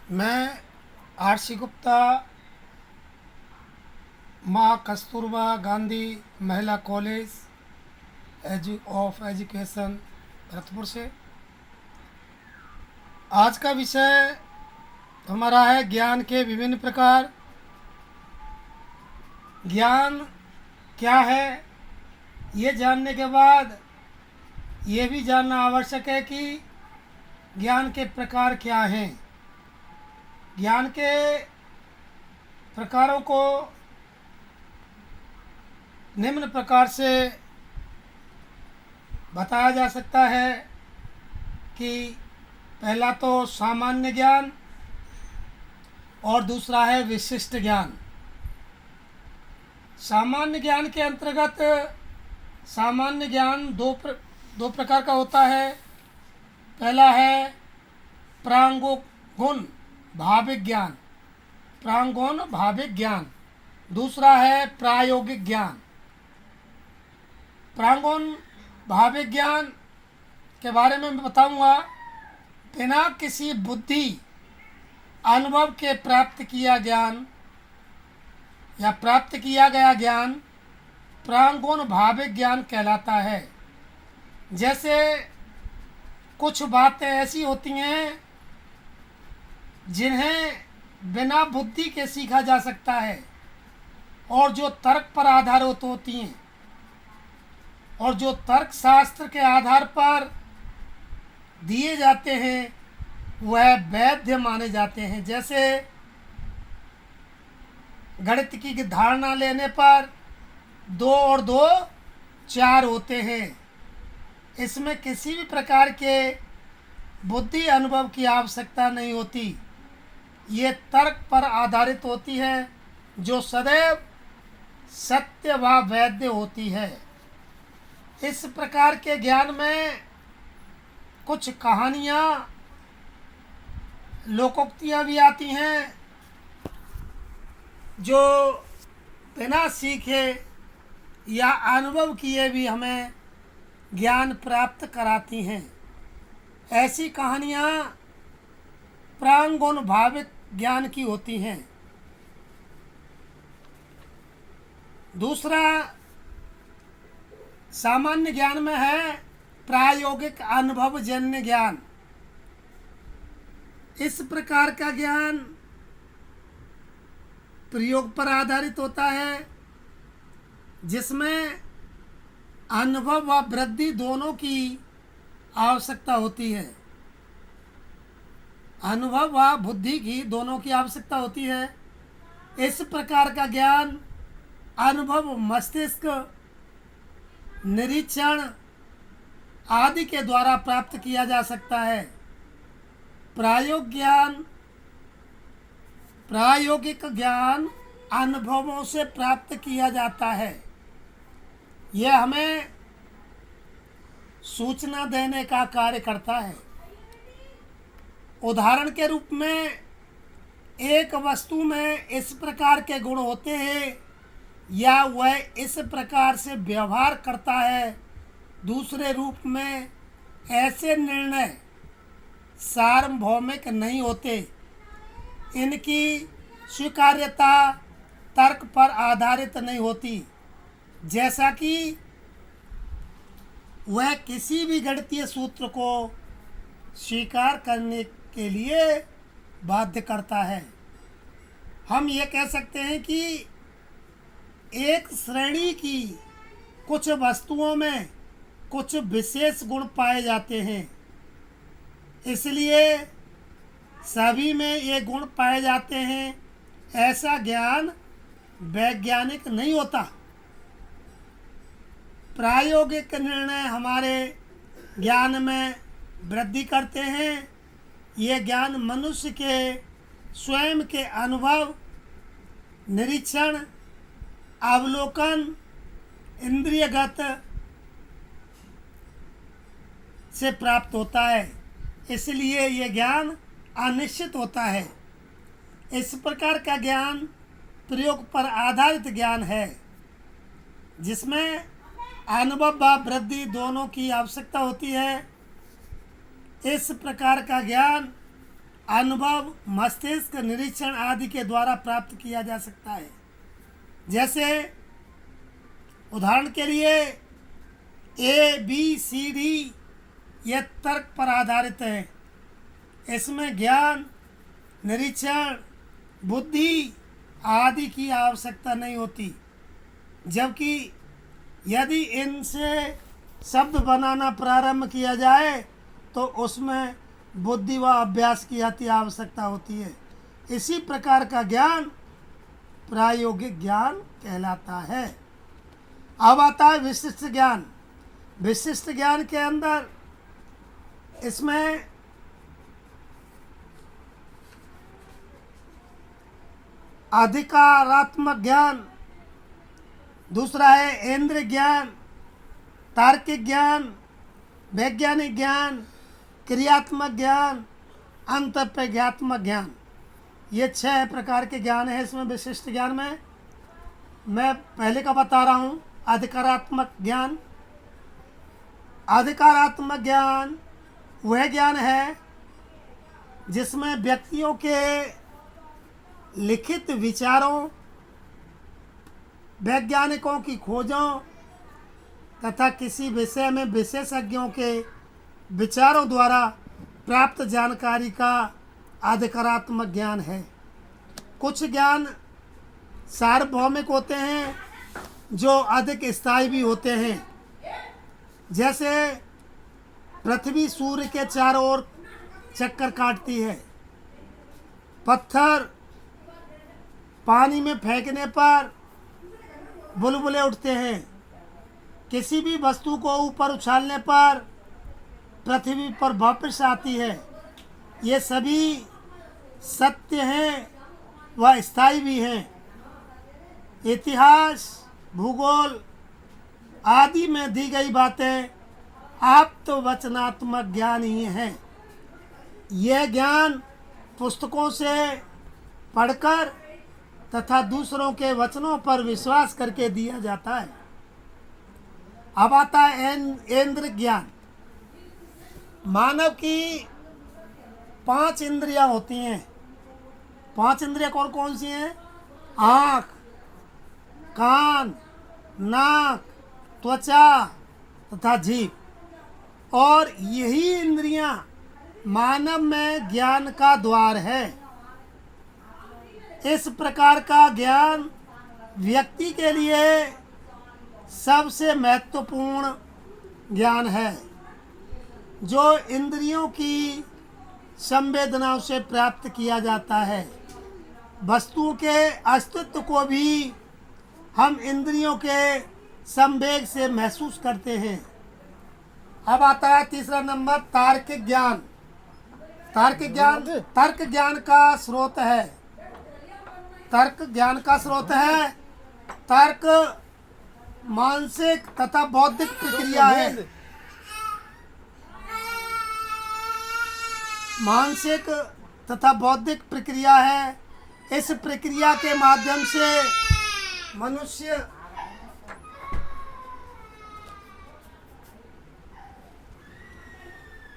मैं आरसी गुप्ता माँ कस्तूरबा गांधी महिला कॉलेज ऑफ एजुकेशन भरतपुर से। आज का विषय हमारा है ज्ञान के विभिन्न प्रकार। ज्ञान क्या है, ये जानने के बाद ये भी जानना आवश्यक है कि ज्ञान के प्रकार क्या हैं। ज्ञान के प्रकारों को निम्न प्रकार से बताया जा सकता है कि पहला तो सामान्य ज्ञान और दूसरा है विशिष्ट ज्ञान। सामान्य ज्ञान के अंतर्गत सामान्य ज्ञान दो प्रकार का होता है। पहला है प्रांगुण भाविक ज्ञान, प्रांगुण भाविक ज्ञान। दूसरा है प्रायोगिक ज्ञान। प्रांगुण भाविक ज्ञान के बारे में मैं बताऊंगा। बिना किसी बुद्धि अनुभव के प्राप्त किया ज्ञान या प्राप्त किया गया ज्ञान प्रांगुण भाविक ज्ञान कहलाता है। जैसे कुछ बातें ऐसी होती हैं जिन्हें बिना बुद्धि के सीखा जा सकता है और जो तर्क पर आधारित होती हैं और जो तर्क शास्त्र के आधार पर दिए जाते हैं वह वैध माने जाते हैं। जैसे गणित की धारणा लेने पर 2 और 2 4 होते हैं। इसमें किसी भी प्रकार के बुद्धि अनुभव की आवश्यकता नहीं होती। ये तर्क पर आधारित होती है जो सदैव सत्य व वैध होती है। इस प्रकार के ज्ञान में कुछ कहानियाँ लोकोक्तियाँ भी आती हैं जो बिना सीखे या अनुभव किए भी हमें ज्ञान प्राप्त कराती हैं। ऐसी कहानियाँ प्रांगुण भाविक ज्ञान की होती हैं। दूसरा सामान्य ज्ञान में है प्रायोगिक अनुभवजन्य ज्ञान। इस प्रकार का ज्ञान प्रयोग पर आधारित होता है जिसमें अनुभव व वृद्धि दोनों की आवश्यकता होती है। अनुभव व बुद्धि की दोनों की आवश्यकता होती है। इस प्रकार का ज्ञान अनुभव, मस्तिष्क, निरीक्षण आदि के द्वारा प्राप्त किया जा सकता है। प्रायोगिक ज्ञान अनुभवों से प्राप्त किया जाता है। यह हमें सूचना देने का कार्य करता है। उदाहरण के रूप में एक वस्तु में इस प्रकार के गुण होते हैं या वह इस प्रकार से व्यवहार करता है। दूसरे रूप में ऐसे निर्णय सार्वभौमिक नहीं होते। इनकी स्वीकार्यता तर्क पर आधारित नहीं होती। जैसा कि वह किसी भी गणितीय सूत्र को स्वीकार करने के लिए बाध्य करता है। हम ये कह सकते हैं कि एक श्रेणी की कुछ वस्तुओं में कुछ विशेष गुण पाए जाते हैं, इसलिए सभी में ये गुण पाए जाते हैं। ऐसा ज्ञान वैज्ञानिक नहीं होता। प्रायोगिक निर्णय हमारे ज्ञान में वृद्धि करते हैं। ये ज्ञान मनुष्य के स्वयं के अनुभव, निरीक्षण, अवलोकन, इंद्रियगत से प्राप्त होता है। इसलिए ये ज्ञान अनिश्चित होता है। इस प्रकार का ज्ञान प्रयोग पर आधारित ज्ञान है जिसमें अनुभव व वृद्धि दोनों की आवश्यकता होती है। इस प्रकार का ज्ञान अनुभव, मस्तिष्क निरीक्षण आदि के द्वारा प्राप्त किया जा सकता है। जैसे उदाहरण के लिए ABCD यह तर्क पर आधारित है। इसमें ज्ञान, निरीक्षण, बुद्धि आदि की आवश्यकता नहीं होती, जबकि यदि इनसे शब्द बनाना प्रारंभ किया जाए तो उसमें बुद्धि व अभ्यास की अति आवश्यकता होती है। इसी प्रकार का ज्ञान प्रायोगिक ज्ञान कहलाता है। अब आता है विशिष्ट ज्ञान। विशिष्ट ज्ञान के अंदर इसमें अधिकारात्मक ज्ञान, दूसरा है इंद्रिय ज्ञान, तार्किक ज्ञान, वैज्ञानिक ज्ञान, क्रियात्मक ज्ञान, अंतःप्रज्ञात्मक ज्ञान। ये 6 प्रकार के ज्ञान हैं इसमें विशिष्ट ज्ञान में। मैं पहले का बता रहा हूँ। अधिकारात्मक ज्ञान। अधिकारात्मक ज्ञान वह ज्ञान है जिसमें व्यक्तियों के लिखित विचारों, वैज्ञानिकों की खोजों तथा किसी विषय में विशेषज्ञों के विचारों द्वारा प्राप्त जानकारी का अधिकारात्मक ज्ञान है। कुछ ज्ञान सार्वभौमिक होते हैं जो अधिक स्थायी भी होते हैं। जैसे पृथ्वी सूर्य के चारों ओर चक्कर काटती है। पत्थर पानी में फेंकने पर बुलबुले उठते हैं। किसी भी वस्तु को ऊपर उछालने पर पृथ्वी पर वापस आती है। ये सभी सत्य हैं व स्थायी भी हैं। इतिहास, भूगोल आदि में दी गई बातें आप तो वचनात्मक ज्ञान ही हैं। यह ज्ञान पुस्तकों से पढ़कर तथा दूसरों के वचनों पर विश्वास करके दिया जाता है। अब आता है इंद्रिय ज्ञान। मानव की 5 इंद्रियां होती हैं। 5 इंद्रियां कौन कौन सी हैं? आँख, कान, नाक, त्वचा तथा जीभ। और यही इंद्रियां मानव में ज्ञान का द्वार है। इस प्रकार का ज्ञान व्यक्ति के लिए सबसे महत्वपूर्ण ज्ञान है, जो इंद्रियों की संवेदनाओं से प्राप्त किया जाता है। वस्तुओं के अस्तित्व को भी हम इंद्रियों के संवेग से महसूस करते हैं। अब आता है तीसरा नंबर, तार्किक ज्ञान। तार्किक ज्ञान तर्क ज्ञान का स्रोत है। तर्क ज्ञान का स्रोत है। तर्क मानसिक तथा बौद्धिक प्रक्रिया है। मानसिक तथा बौद्धिक प्रक्रिया है। इस प्रक्रिया के माध्यम से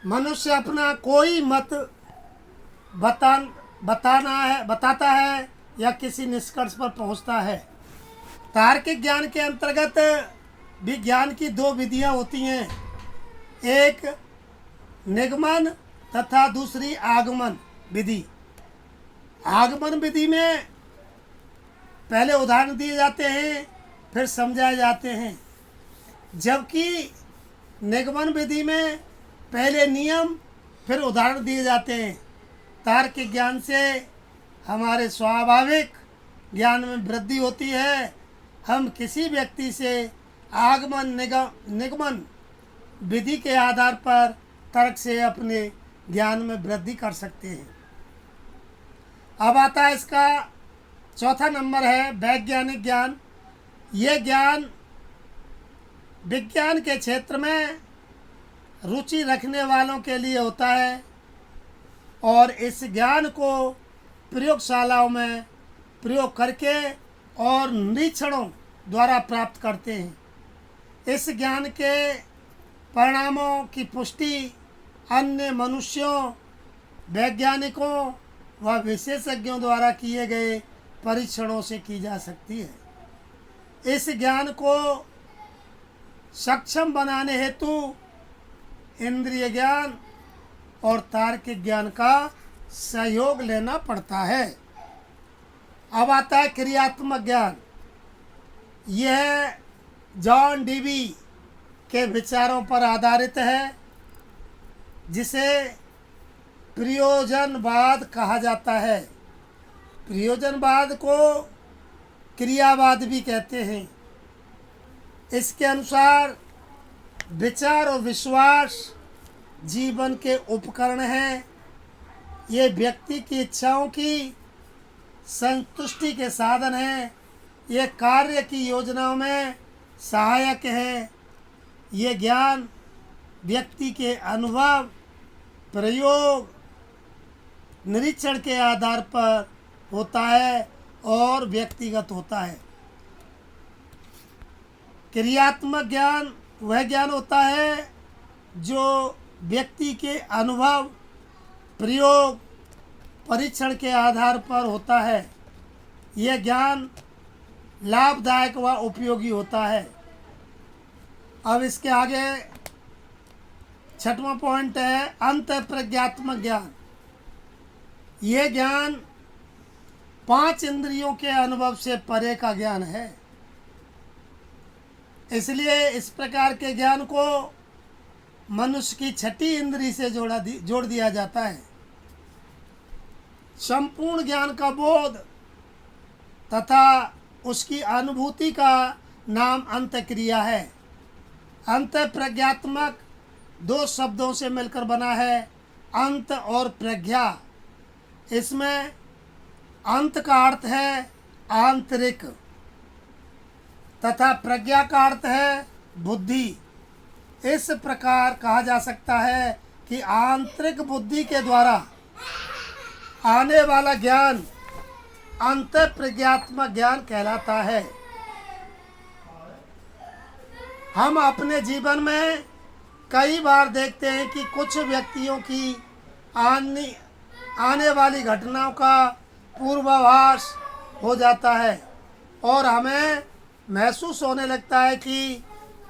मनुष्य अपना कोई मत बताता है या किसी निष्कर्ष पर पहुंचता है। तार्किक ज्ञान के अंतर्गत विज्ञान की 2 विधियां होती हैं, एक निगमन तथा दूसरी आगमन विधि। आगमन विधि में पहले उदाहरण दिए जाते हैं, फिर समझाए जाते हैं, जबकि निगमन विधि में पहले नियम फिर उदाहरण दिए जाते हैं। तार्किक ज्ञान से हमारे स्वाभाविक ज्ञान में वृद्धि होती है। हम किसी व्यक्ति से आगमन निगमन विधि के आधार पर तर्क से अपने ज्ञान में वृद्धि कर सकते हैं। अब आता है इसका चौथा नंबर है वैज्ञानिक ज्ञान। ये ज्ञान विज्ञान के क्षेत्र में रुचि रखने वालों के लिए होता है और इस ज्ञान को प्रयोगशालाओं में प्रयोग करके और निरीक्षणों द्वारा प्राप्त करते हैं। इस ज्ञान के परिणामों की पुष्टि अन्य मनुष्यों वैज्ञानिकों व विशेषज्ञों द्वारा किए गए परीक्षणों से की जा सकती है। इस ज्ञान को सक्षम बनाने हेतु इंद्रिय ज्ञान और तार्किक ज्ञान का सहयोग लेना पड़ता है। अब आता है क्रियात्मक ज्ञान। यह जॉन डीवी के विचारों पर आधारित है, जिसे प्रयोजनवाद कहा जाता है। प्रयोजनवाद को क्रियावाद भी कहते हैं। इसके अनुसार विचार और विश्वास जीवन के उपकरण हैं। ये व्यक्ति की इच्छाओं की संतुष्टि के साधन हैं। ये कार्य की योजनाओं में सहायक हैं। ये ज्ञान व्यक्ति के अनुभव, प्रयोग, निरीक्षण के आधार पर होता है और व्यक्तिगत होता है। क्रियात्मक ज्ञान वह ज्ञान होता है जो व्यक्ति के अनुभव, प्रयोग, परीक्षण के आधार पर होता है। यह ज्ञान लाभदायक व उपयोगी होता है। अब इसके आगे 6वां पॉइंट है अंतःप्रज्ञात्मक ज्ञान। यह ज्ञान 5 इंद्रियों के अनुभव से परे का ज्ञान है। इसलिए इस प्रकार के ज्ञान को मनुष्य की 6ठी इंद्री से जोड़ दिया जाता है। संपूर्ण ज्ञान का बोध तथा उसकी अनुभूति का नाम अंतःक्रिया है। अंतःप्रज्ञात्मक 2 शब्दों से मिलकर बना है, अंत और प्रज्ञा। इसमें अंत का अर्थ है आंतरिक तथा प्रज्ञा का अर्थ है बुद्धि। इस प्रकार कहा जा सकता है कि आंतरिक बुद्धि के द्वारा आने वाला ज्ञान अंतःप्रज्ञात्मक ज्ञान कहलाता है। हम अपने जीवन में कई बार देखते हैं कि कुछ व्यक्तियों की आने वाली घटनाओं का पूर्वाभास हो जाता है और हमें महसूस होने लगता है कि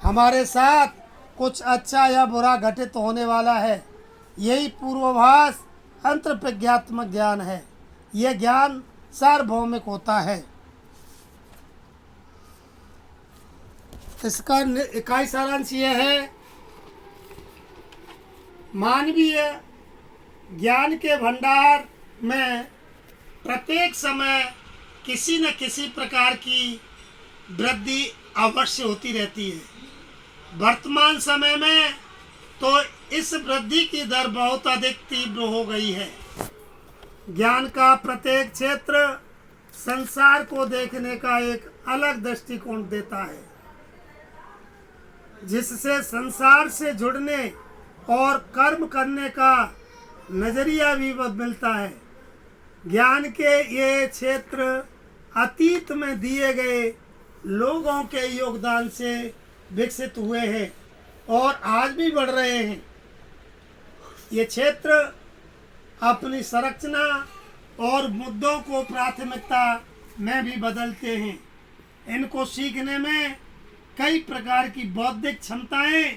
हमारे साथ कुछ अच्छा या बुरा घटित होने वाला है। यही पूर्वाभास अंतःप्रज्ञात्मक ज्ञान है। यह ज्ञान सार्वभौमिक होता है। इसका इकाई सारांश यह है, मानवीय ज्ञान के भंडार में प्रत्येक समय किसी न किसी प्रकार की वृद्धि अवश्य होती रहती है। वर्तमान समय में तो इस वृद्धि की दर बहुत अधिक तीव्र हो गई है। ज्ञान का प्रत्येक क्षेत्र संसार को देखने का एक अलग दृष्टिकोण देता है, जिससे संसार से जुड़ने और कर्म करने का नजरिया भी मिलता है। ज्ञान के ये क्षेत्र अतीत में दिए गए लोगों के योगदान से विकसित हुए हैं और आज भी बढ़ रहे हैं। ये क्षेत्र अपनी संरचना और मुद्दों को प्राथमिकता में भी बदलते हैं। इनको सीखने में कई प्रकार की बौद्धिक क्षमताएं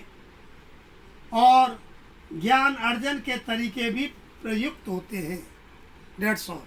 और ज्ञान अर्जन के तरीके भी प्रयुक्त होते हैं। That's all.